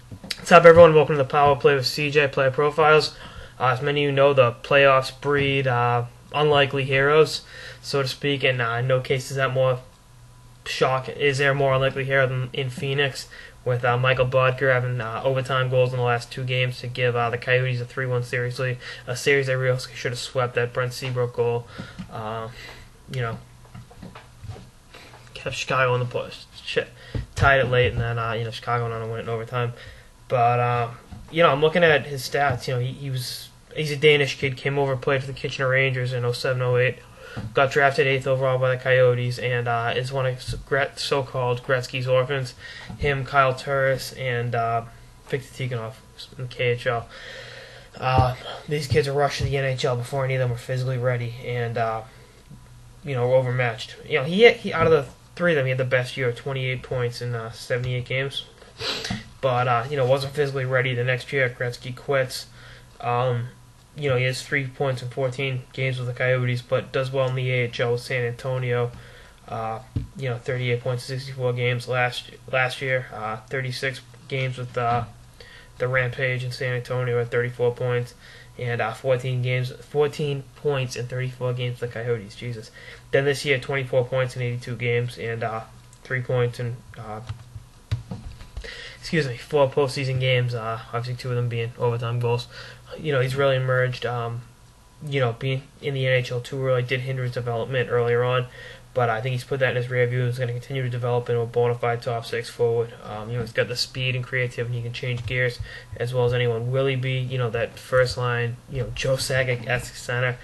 What's up, everyone? Welcome to the Power Play with CJ Player Profiles. As many of you know, the playoffs breed unlikely heroes, so to speak, and in no case is that more is there a more unlikely hero than in Phoenix, with Mikkel Boedker having overtime goals in the last two games to give the Coyotes a 3-1 series lead, a series they really should have swept. That Brent Seabrook goal, kept Chicago in the push, tied it late, and then Chicago went on to win it in overtime. But I'm looking at his stats. He's a Danish kid, came over, played for the Kitchener Rangers in 07-08, got drafted 8th overall by the Coyotes, and is one of so-called Gretzky's orphans. Him, Kyle Turris, and Victor Tikhonov in the KHL. These kids are rushed to the NHL before any of them were physically ready, and were overmatched. He out of the three of them, he had the best year, 28 points in 78 games. But wasn't physically ready. The next year, Gretzky quits. He has 3 points in 14 games with the Coyotes, but does well in the AHL with San Antonio. 38 points in 64 games last year. 36 games with the Rampage in San Antonio at 34 points, and 14 points in 34 games with the Coyotes. Jesus. Then this year, 24 points in 82 games, and 3 points in 4 postseason games. Obviously, 2 of them being overtime goals. He's really emerged. Being in the NHL too early did hinder his development earlier on, but I think he's put that in his rear view. He's going to continue to develop into a bona fide top 6 forward. He's got the speed and creativity. He can change gears as well as anyone. Will he be, that first line, Joe Sakic-esque center?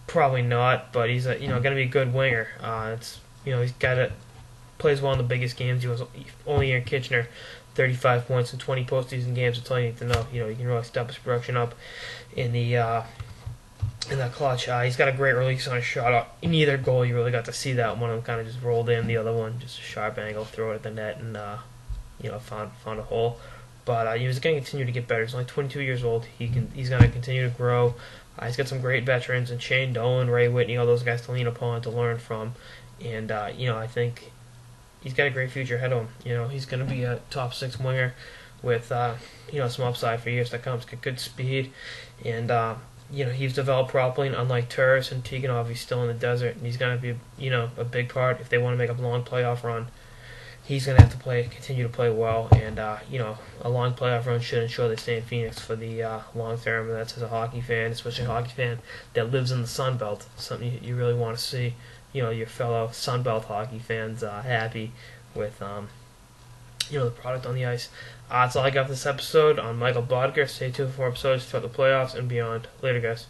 Probably not, but he's going to be a good winger. He's got it. Plays well in the biggest games. He was only in Kitchener, 35 points in 20 postseason games. That's all you need to know. He can really step his production up in the clutch. He's got a great release on his shot. In either goal, you really got to see that. One of them kind of just rolled in. The other one, just a sharp angle, throw it at the net, and found a hole. But he's going to continue to get better. He's only 22 years old. He's going to continue to grow. He's got some great veterans, and Shane Dolan, Ray Whitney, all those guys to lean upon, to learn from. And I think he's got a great future ahead of him. He's going to be a top 6 winger with some upside for years to come. He's got good speed, and he's developed properly. And unlike Turris and Tikhonov, he's still in the desert, and he's going to be a big part if they want to make a long playoff run. He's going to have to continue to play well, and a long playoff run should ensure they stay in Phoenix for the long term. And that's, as a hockey fan, especially a hockey fan that lives in the Sun Belt, something you really want to see. Your fellow Sun Belt hockey fans happy with the product on the ice. That's all I got for this episode on Mikkel Boedker. Stay tuned for more episodes throughout the playoffs and beyond. Later, guys.